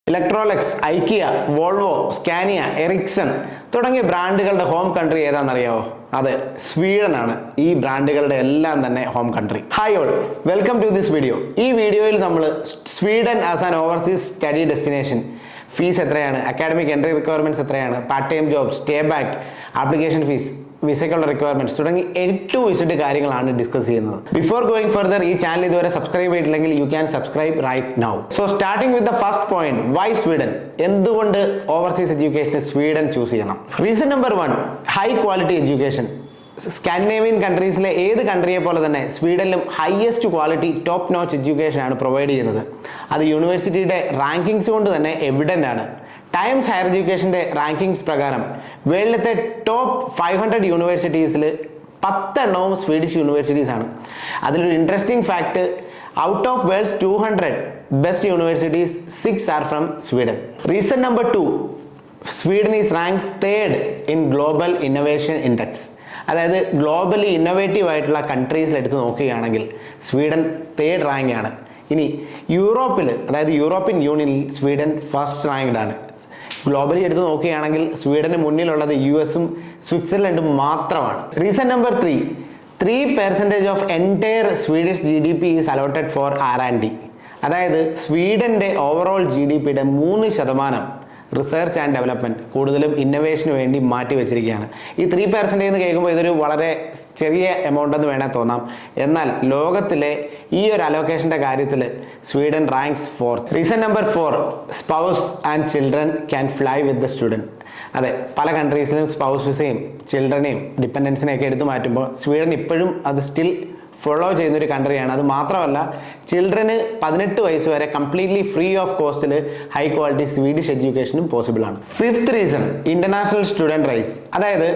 ഇലക്ട്രോലെക്സ്, IKEA, Volvo, Scania, Ericsson തുടങ്ങിയ ബ്രാൻഡുകളുടെ home country ഏതാണെന്നറിയാവോ? അതെ, സ്വീഡൻ ആണ് ഈ ബ്രാൻഡുകളുടെ എല്ലാം തന്നെ home country. Hi all, welcome to this video. ഈ വീഡിയോയിൽ നമ്മൾ Sweden as an overseas study destination, fees എത്രയാണ്, അക്കാഡമിക് എൻട്രി റിക്വയർമെന്റ്സ് എത്രയാണ്, part time job, stay back, application fees, വിസയ്ക്കുള്ള റിക്വയർമെന്റ്സ് തുടങ്ങി A to Z കാര്യങ്ങളാണ് ഡിസ്കസ് ചെയ്യുന്നത്. ബിഫോർ ഗോയിങ് ഫർദർ, ഈ ചാനൽ ഇതുവരെ സബ്സ്ക്രൈബ് ചെയ്തിട്ടില്ലെങ്കിൽ you can subscribe right now. So starting with the first point, why Sweden? എന്തുകൊണ്ട് overseas എഡ്യൂക്കേഷന് Sweden choose ചെയ്യണം? Reason number 1, high quality education. Scandinavian കൺട്രീസിലെ ഏത് കൺട്രിയെ പോലെ തന്നെ സ്വീഡനിലും highest quality top notch education ആണ് പ്രൊവൈഡ് ചെയ്യുന്നത്. അത് യൂണിവേഴ്സിറ്റിയുടെ റാങ്കിങ്സ് കൊണ്ട് തന്നെ എവിഡൻ്റ് ആണ്. ടൈംസ് ഹയർ എഡ്യൂക്കേഷൻ്റെ റാങ്കിങ്സ് പ്രകാരം വേൾഡിലത്തെ ടോപ്പ് 500 യൂണിവേഴ്സിറ്റീസിൽ 10 എണ്ണവും സ്വീഡിഷ് യൂണിവേഴ്സിറ്റീസ് ആണ്. അതിലൊരു interesting fact, out of world's 200 best universities 6 are from Sweden. Reason number 2, Sweden is rank 3rd in global innovation index. അതായത് ഗ്ലോബലി ഇന്നൊവേറ്റീവ് ആയിട്ടുള്ള കൺട്രീസിൽ എടുത്ത് നോക്കുകയാണെങ്കിൽ സ്വീഡൻ 3rd റാങ്ക് ആണ്. ഇനി യൂറോപ്പിൽ, അതായത് യൂറോപ്യൻ യൂണിയനിൽ സ്വീഡൻ ഫസ്റ്റ് റാങ്ക്ഡ് ആണ്. ഗ്ലോബലി എടുത്ത് നോക്കുകയാണെങ്കിൽ സ്വീഡന് മുന്നിലുള്ളത് US-ഉം സ്വിറ്റ്സർലൻഡും മാത്രമാണ്. Reason number 3, 3% of entire Swedish GDP is allotted four R&D. അതായത് സ്വീഡൻ്റെ ഓവറോൾ GDPയുടെ 3% റിസർച്ച് ആൻഡ് ഡെവലപ്മെൻറ്റ്, കൂടുതലും ഇന്നൊവേഷന് വേണ്ടി മാറ്റി വെച്ചിരിക്കുകയാണ്. ഈ 3% എന്ന് കേൾക്കുമ്പോൾ ഇതൊരു വളരെ ചെറിയ എമൗണ്ട് എന്ന് വേണേൽ തോന്നാം. എന്നാൽ ലോകത്തിലെ ഈ ഒരു അലോക്കേഷൻ്റെ കാര്യത്തിൽ Sweden ranks 4th. Reason number 4, spouse and children can fly with the student. അതെ, പല കൺട്രീസിലും സ്പൗസ് വിസയും ചിൽഡ്രനെയും ഡിപ്പെൻഡൻസിനെയൊക്കെ എടുത്തു മാറ്റുമ്പോൾ സ്വീഡൻ ഇപ്പോഴും അത് സ്റ്റിൽ ഫോളോ ചെയ്യുന്നൊരു കൺട്രിയാണ്. അത് മാത്രമല്ല, ചിൽഡ്രന് 18 വയസ്സ് വരെ കംപ്ലീറ്റ്ലി ഫ്രീ ഓഫ് കോസ്റ്റിൽ ഹൈ ക്വാളിറ്റി സ്വീഡിഷ് എഡ്യൂക്കേഷനും പോസിബിൾ ആണ്. 5th reason, international student rice. അതായത്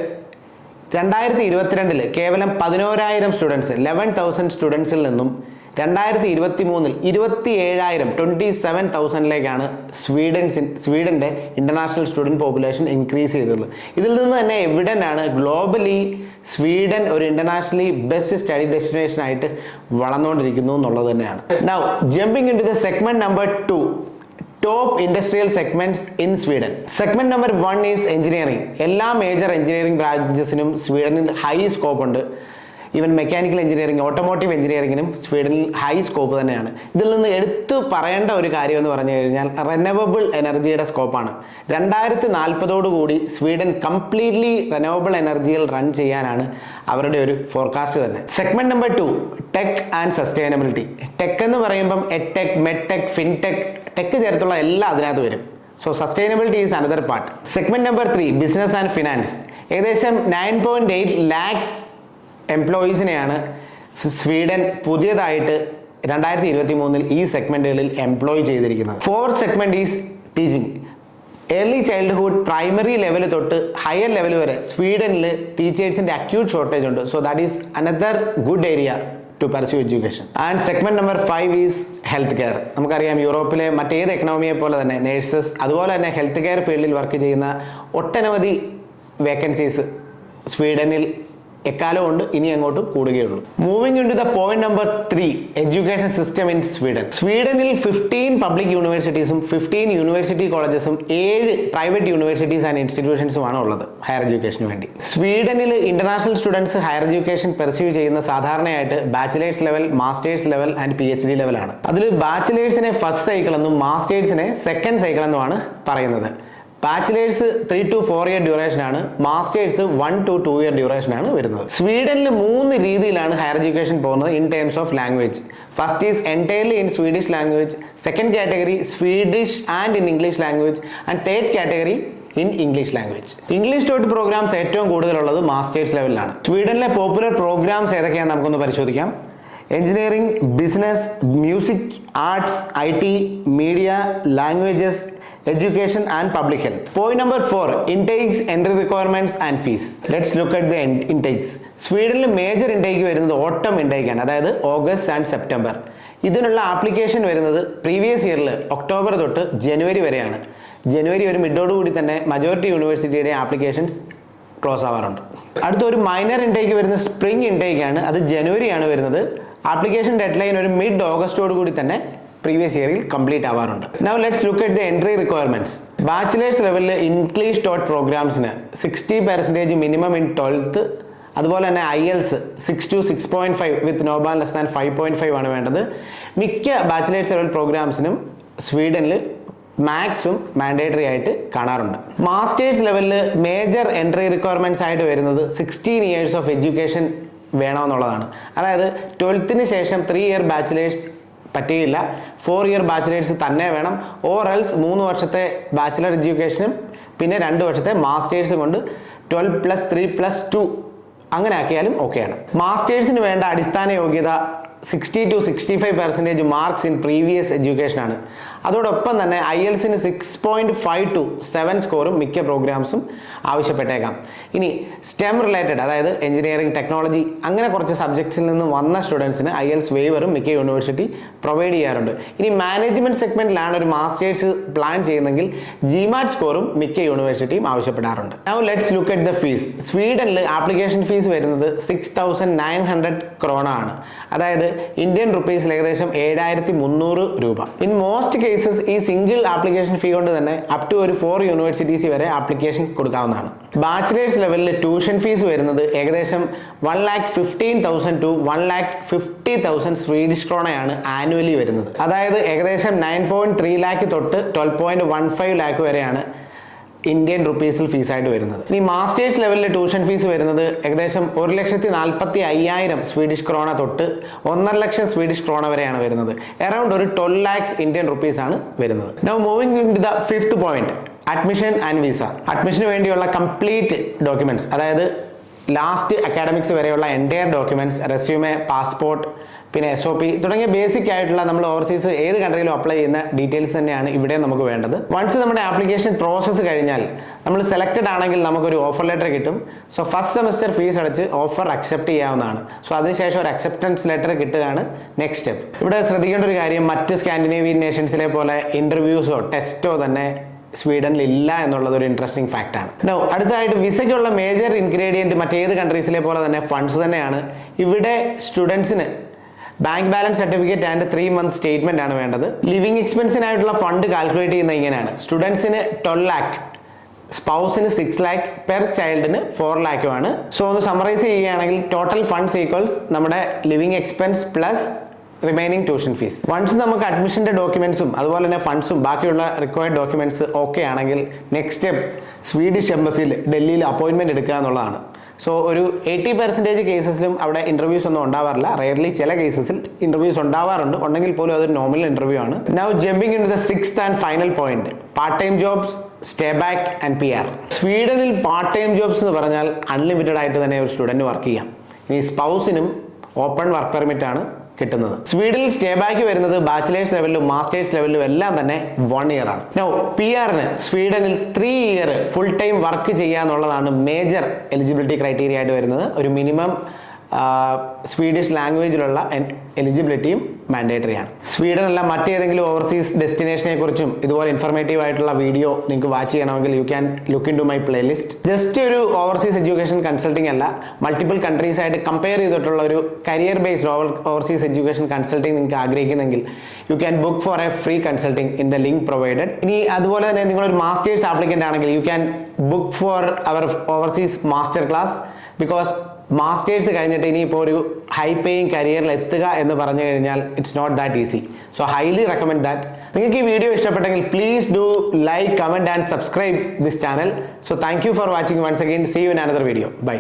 2022 കേവലം 11,000 സ്റ്റുഡൻസ്, 11,000 സ്റ്റുഡൻസിൽ നിന്നും 2023 27,000 27,000ലേക്കാണ് സ്വീഡൻ്റെ ഇന്റർനാഷണൽ സ്റ്റുഡൻറ് പോപ്പുലേഷൻ ഇൻക്രീസ് ചെയ്തത്. ഇതിൽ നിന്ന് തന്നെ എവിഡൻ്റ് ആണ് ഗ്ലോബലി സ്വീഡൻ ഒരു ഇന്റർനാഷണലി ബെസ്റ്റ് സ്റ്റഡി ഡെസ്റ്റിനേഷൻ ആയിട്ട് വളർന്നുകൊണ്ടിരിക്കുന്നു എന്നുള്ളത് തന്നെയാണ്. Now jumping into the segment number 2, top industrial segments in Sweden. Segment number 1 is engineering. എല്ലാ മേജർ എഞ്ചിനീയറിംഗ് ബ്രാഞ്ചസിനും സ്വീഡനിൽ ഹൈ സ്കോപ്പ് ഉണ്ട്. ഈവൻ മെക്കാനിക്കൽ എഞ്ചിനീയറിംഗ്, ഓട്ടോമോട്ടീവ് എഞ്ചിനീയറിംഗിനും സ്വീഡനിൽ ഹൈ സ്കോപ്പ് തന്നെയാണ്. ഇതിൽ നിന്ന് എടുത്തു പറയേണ്ട ഒരു കാര്യം എന്ന് പറഞ്ഞു കഴിഞ്ഞാൽ റിന്യൂവബിൾ എനർജിയുടെ സ്കോപ്പാണ്. 2040 സ്വീഡൻ കംപ്ലീറ്റ്ലി റിന്യൂവബിൾ എനർജിയിൽ റൺ ചെയ്യാനാണ് അവരുടെ ഒരു ഫോർകാസ്റ്റ് തന്നെ. Segment number 2, tech and sustainability. Tech എന്ന് പറയുമ്പം എഡ്ടെക്, മെഡ്ടെക്, ഫിൻടെക്, ടെക് ചേർത്തുള്ള എല്ലാം അതിനകത്ത് വരും. So sustainability is another part. Segment number 3, business and finance. ഏകദേശം 9.8 lakhs എംപ്ലോയീസിനെയാണ് സ്വീഡൻ പുതിയതായിട്ട് 2023 ഈ സെഗ്മെന്റുകളിൽ എംപ്ലോയ് ചെയ്തിരിക്കുന്നത്. 4th segment is teaching. Early childhood, primary level തൊട്ട് ഹയർ ലെവൽ വരെ സ്വീഡനിൽ ടീച്ചേഴ്സിന്റെ അക്യൂട്ട് ഷോർട്ടേജ് ഉണ്ട്. So that is another good area to pursue education. And segment number 5 is health care. നമുക്കറിയാം, യൂറോപ്പിലെ മറ്റേത് എക്കണോമിയെ പോലെ തന്നെ നേഴ്സസ്, അതുപോലെ തന്നെ ഹെൽത്ത് കെയർ ഫീൽഡിൽ വർക്ക് ചെയ്യുന്ന ഒട്ടനവധി വേക്കൻസീസ് സ്വീഡനിൽ എക്കാലം ഉണ്ട്, ഇനി അങ്ങോട്ടും കൂടുകയുള്ളൂ. Moving into the point number 3, education system in Sweden. സ്വീഡനിൽ 15 പബ്ലിക് യൂണിവേഴ്സിറ്റീസും 15 യൂണിവേഴ്സിറ്റി കോളേജസും 7 പ്രൈവറ്റ് യൂണിവേഴ്സിറ്റീസ് ആൻഡ് ഇൻസ്റ്റിറ്റ്യൂഷൻസുമാണ് ഉള്ളത് ഹയർ എഡ്യൂക്കേഷന് വേണ്ടി. സ്വീഡനിൽ international students higher education pursue ചെയ്യുന്ന സാധാരണയായിട്ട് bachelor's level, master's level and PhD ലെവലാണ്. അതിൽ ബാച്ചിലേഴ്സിനെ ഫസ്റ്റ് സൈക്കിൾ എന്നും മാസ്റ്റേഴ്സിനെ സെക്കൻഡ് സൈക്കിൾ എന്നുമാണ് പറയുന്നത്. ബാച്ചിലേഴ്സ് 3 to 4 year ഡ്യൂറേഷൻ ആണ്, മാസ്റ്റേഴ്സ് 1 to 2 year ഡ്യൂറേഷൻ ആണ് വരുന്നത്. സ്വീഡനിൽ 3 രീതിയിലാണ് ഹയർ എഡ്യൂക്കേഷൻ പോകുന്നത് in terms of language. First is entirely in Swedish language, second category Swedish and in English language, and third category in English language. English taught programs ഏറ്റവും കൂടുതലുള്ളത് masters ലെവലിലാണ്. സ്വീഡനിലെ popular programmes ഏതൊക്കെയാണെന്ന് നമുക്കൊന്ന് പരിശോധിക്കാം. Engineering, business, music, arts, IT, media, languages, education and public health. Point number 4, intakes, entry requirements and fees. Let's look at the intakes. സ്വീഡനിൽ major intake വരുന്നത് autumn intake ആണ്, അതായത് ഓഗസ്റ്റ് ആൻഡ് സെപ്റ്റംബർ. ഇതിനുള്ള application വരുന്നത് previous ഇയറിൽ October തൊട്ട് ജനുവരി വരെയാണ്. ജനുവരി ഒരു മിഡോടുകൂടി തന്നെ മജോറിറ്റി യൂണിവേഴ്സിറ്റിയുടെ ആപ്ലിക്കേഷൻസ് ക്ലോസ് ആവാറുണ്ട്. അടുത്ത ഒരു മൈനർ ഇൻടേക്ക് വരുന്ന സ്പ്രിംഗ് ഇൻടേക്ക് ആണ്, അത് ജനുവരിയാണ് വരുന്നത്. ആപ്ലിക്കേഷൻ ഡെഡ് ലൈൻ ഒരു മിഡ് ഓഗസ്റ്റോട് കൂടി തന്നെ പ്രീവിയസ് ഇയറിൽ കംപ്ലീറ്റ് ആവാറുണ്ട്. Now let's look at the entry requirements. Bachelor's ലെവലിൽ ഇംഗ്ലീഷ് ടോട്ട് പ്രോഗ്രാംസിന് 60% മിനിമം ഇൻ 12th. അതുപോലെ തന്നെ IELTS 6 to 6.5 with no bar less than 5.5 ആണ് വേണ്ടത്. മിക്ക ബാച്ചിലേഴ്സ് ലെവൽ പ്രോഗ്രാംസിനും സ്വീഡനിൽ മാത്സും മാൻഡേറ്ററി ആയിട്ട് കാണാറുണ്ട്. മാസ്റ്റേഴ്സ് ലെവലിൽ മേജർ എൻട്രി റിക്വയർമെൻറ്റ്സ് ആയിട്ട് വരുന്നത് 16 years ഓഫ് എഡ്യൂക്കേഷൻ വേണമെന്നുള്ളതാണ്. അതായത് 12th ശേഷം 3 year ബാച്ചിലേഴ്സ് പറ്റുകയില്ല, 4 year ബാച്ചിലേഴ്സ് തന്നെ വേണം. ഓർ എൽസ് 3 വർഷത്തെ ബാച്ചിലർ എഡ്യൂക്കേഷനും പിന്നെ 2 വർഷത്തെ മാസ്റ്റേഴ്സും കൊണ്ട് 12+3+2 അങ്ങനെ ആക്കിയാലും ഓക്കെയാണ്. മാസ്റ്റേഴ്സിന് വേണ്ട അടിസ്ഥാന യോഗ്യത 60 to 65% marks in previous education ആണ്. അതോടൊപ്പം തന്നെ IELTSന് 6.5 to 7 സ്കോറും മിക്ക പ്രോഗ്രാംസും ആവശ്യപ്പെട്ടേക്കാം. ഇനി സ്റ്റെം റിലേറ്റഡ്, അതായത് എഞ്ചിനീയറിംഗ്, ടെക്നോളജി അങ്ങനെ കുറച്ച് സബ്ജക്ട്സിൽ നിന്ന് വന്ന സ്റ്റുഡൻസിന് IELTS വേവറും മിക്ക യൂണിവേഴ്സിറ്റി പ്രൊവൈഡ് ചെയ്യാറുണ്ട്. ഇനി മാനേജ്മെന്റ് സെഗ്മെന്റിലാണ് ഒരു മാസ്റ്റേഴ്സ് പ്ലാൻ ചെയ്യുന്നതെങ്കിൽ GMAT സ്കോറും മിക്ക യൂണിവേഴ്സിറ്റിയും ആവശ്യപ്പെടാറുണ്ട്. Now let's look at the fees. സ്വീഡനിൽ ആപ്ലിക്കേഷൻ ഫീസ് വരുന്നത് 6,900 krona ആണ്. അതായത് ഇന്ത്യൻ റുപ്പീസിൽ ഏകദേശം 7,300 രൂപ. ഇൻ മോസ്റ്റ് കേസസ് ഈ സിംഗിൾ ആപ്ലിക്കേഷൻ ഫീ കൊണ്ട് തന്നെ അപ് ടു ഒരു 4 യൂണിവേഴ്സിറ്റീസ് വരെ ആപ്ലിക്കേഷൻ കൊടുക്കാവുന്നതാണ്. ബാച്ചിലേഴ്സ് ലെവലിൽ ട്യൂഷൻ ഫീസ് വരുന്നത് ഏകദേശം 1,15,000 to 1,50,000 സ്വീഡിഷ് ക്രോണയാണ് ആനുവലി വരുന്നത്. അതായത് ഏകദേശം 9.3 lakh തൊട്ട് 12.15 lakh വരെയാണ് ഇന്ത്യൻ റുപ്പീസിൽ ഫീസായിട്ട് വരുന്നത്. ഇനി മാസ്റ്റേഴ്സ് ലെവലിൽ ട്യൂഷൻ ഫീസ് വരുന്നത് ഏകദേശം 1,45,000 സ്വീഡിഷ് ക്രോണ തൊട്ട് 1.5 ലക്ഷം സ്വീഡിഷ് ക്രോണ വരെയാണ് വരുന്നത്. അറൌണ്ട് ഒരു 12 lakhs ഇന്ത്യൻ റുപ്പീസ് ആണ് വരുന്നത്. Now moving to the 5th point, admission and visa. അഡ്മിഷന് വേണ്ടിയുള്ള കംപ്ലീറ്റ് ഡോക്യുമെന്റ്സ്, അതായത് ലാസ്റ്റ് അക്കാഡമിക്സ് വരെയുള്ള എൻറ്റയർ ഡോക്യുമെന്റ്സ്, റെസ്യൂമെ, പാസ്പോർട്ട്, പിന്നെ SOP തുടങ്ങിയ ബേസിക് ആയിട്ടുള്ള നമ്മൾ ഓവർസീസ് ഏത് കൺട്രിയിലും അപ്ലൈ ചെയ്യുന്ന ഡീറ്റെയിൽസ് തന്നെയാണ് ഇവിടെ നമുക്ക് വേണ്ടത്. വൺസ് നമ്മുടെ ആപ്ലിക്കേഷൻ പ്രോസസ്സ് കഴിഞ്ഞാൽ നമ്മൾ സെലക്റ്റഡ് ആണെങ്കിൽ നമുക്കൊരു ഓഫർ ലെറ്റർ കിട്ടും. സോ ഫസ്റ്റ് സെമസ്റ്റർ ഫീസ് അടച്ച് ഓഫർ അക്സെപ്റ്റ് ചെയ്യാവുന്നതാണ്. സോ അതിനുശേഷം ഒരു അക്സെപ്റ്റൻസ് ലെറ്റർ കിട്ടുകയാണ് നെക്സ്റ്റ് സ്റ്റെപ്പ്. ഇവിടെ ശ്രദ്ധിക്കേണ്ട ഒരു കാര്യം, മറ്റ് സ്കാൻഡിനേവിയൻ നേഷൻസിലെ പോലെ ഇന്റർവ്യൂസോ ടെസ്റ്റോ തന്നെ സ്വീഡനിൽ ഇല്ല എന്നുള്ളത് ഒരു ഇൻട്രസ്റ്റിംഗ് ഫാക്ട് ആണ്. അടുത്തതായിട്ട് വിസയ്ക്കുള്ള മേജർ ഇൻഗ്രീഡിയൻറ്റ് മറ്റേത് കൺട്രീസിലെ പോലെ തന്നെ ഫണ്ട്സ് തന്നെയാണ്. ഇവിടെ സ്റ്റുഡൻസിന് bank balance certificate and 3 month statement ആണ് വേണ്ടത്. ലിവിംഗ് എക്സ്പെൻസിനായിട്ടുള്ള ഫണ്ട് കാൽക്കുലേറ്റ് ചെയ്യുന്നത് ഇങ്ങനെയാണ്. സ്റ്റുഡൻസിന് 12 lakh, സ്പൗസിന് 6 lakh, പെർ ചൈൽഡിന് 4 lakh ആണ്. സോ ഒന്ന് സമ്മറൈസ് ചെയ്യുകയാണെങ്കിൽ ടോട്ടൽ ഫണ്ട്സ് ഈക്വൽസ് നമ്മുടെ living expense plus remaining tuition fees. Once നമുക്ക് അഡ്മിഷൻ്റെ ഡോക്യുമെന്റ്സും അതുപോലെ തന്നെ ഫണ്ട്സും ബാക്കിയുള്ള റിക്വയർഡ് ഡോക്യുമെന്റ്സ് ഓക്കെ ആണെങ്കിൽ നെക്സ്റ്റ് സ്റ്റെപ്പ് സ്വീഡിഷ് എംബസിയിൽ ഡൽഹിയിൽ അപ്പോയിൻമെന്റ് എടുക്കുക എന്നുള്ളതാണ്. സോ ഒരു 80% കേസസിലും അവിടെ ഇന്റർവ്യൂസ് ഒന്നും ഉണ്ടാവാറില്ല. റെയർലി ചില കേസസിൽ ഇന്റർവ്യൂസ് ഉണ്ടാവാറുണ്ട്, ഉണ്ടെങ്കിൽ പോലും അതൊരു നോർമൽ ഇന്റർവ്യൂ ആണ്. Now jumping into the 6th and final point, part time jobs, stay back and PR. സ്വീഡനിൽ പാർട്ട് ടൈം ജോബ്സ് എന്ന് പറഞ്ഞാൽ അൺലിമിറ്റഡ് ആയിട്ട് തന്നെ ഒരു സ്റ്റുഡന്റ് വർക്ക് ചെയ്യാം. ഇനി സ്പൗസിനും ഓപ്പൺ വർക്ക് പെർമിറ്റ് ആണ് കിട്ടുന്നത്. സ്വീഡനിൽ സ്റ്റേ ബാക്ക് വരുന്നത് ബാച്ചിലേഴ്സ് ലെവലിലും മാസ്റ്റേഴ്സ് ലെവലിലും എല്ലാം തന്നെ 1 year ആണ്. നൗ PRന് സ്വീഡനിൽ 3 year ഫുൾ ടൈം വർക്ക് ചെയ്യാന്നുള്ളതാണ് മേജർ എലിജിബിലിറ്റി ക്രൈറ്റീരിയ ആയിട്ട് വരുന്നത്. ഒരു മിനിമം സ്വീഡിഷ് ലാംഗ്വേജിലുള്ള എലിജിബിലിറ്റിയും മാൻഡേറ്ററി ആണ്. സ്വീഡൻ അല്ല മറ്റേതെങ്കിലും ഓവർസീസ് ഡെസ്റ്റിനേഷനെ കുറിച്ചും ഇതുപോലെ ഇൻഫർമേറ്റീവ് ആയിട്ടുള്ള വീഡിയോ നിങ്ങൾക്ക് വാച്ച് ചെയ്യണമെങ്കിൽ you can look into my playlist. Just ഒരു ഓവർസീസ് എഡ്യൂക്കേഷൻ കൺസൾട്ടിംഗ് അല്ല, മൾട്ടിപ്പിൾ കൺട്രീസ് ആയിട്ട് കമ്പയർ ചെയ്തിട്ടുള്ള ഒരു career based overseas education consulting നിങ്ങൾക്ക് ആഗ്രഹിക്കുന്നെങ്കിൽ you can book for a free consulting in the link provided. ഇനി അതുപോലെ തന്നെ നിങ്ങളൊരു മാസ്റ്റേഴ്സ് ആപ്ലിക്കൻ്റ് ആണെങ്കിൽ you can book for our overseas master class. Because master's കഴിഞ്ഞിട്ട് ഇനിയിപ്പോൾ ഒരു ഹൈ പേയിങ് കരിയറിൽ എത്തുക എന്ന് പറഞ്ഞു കഴിഞ്ഞാൽ it's not that easy. So highly recommend that. നിങ്ങൾക്ക് ഈ വീഡിയോ ഇഷ്ടപ്പെട്ടെങ്കിൽ please do like, comment and subscribe this channel. So thank you for watching once again. See you in another video. By.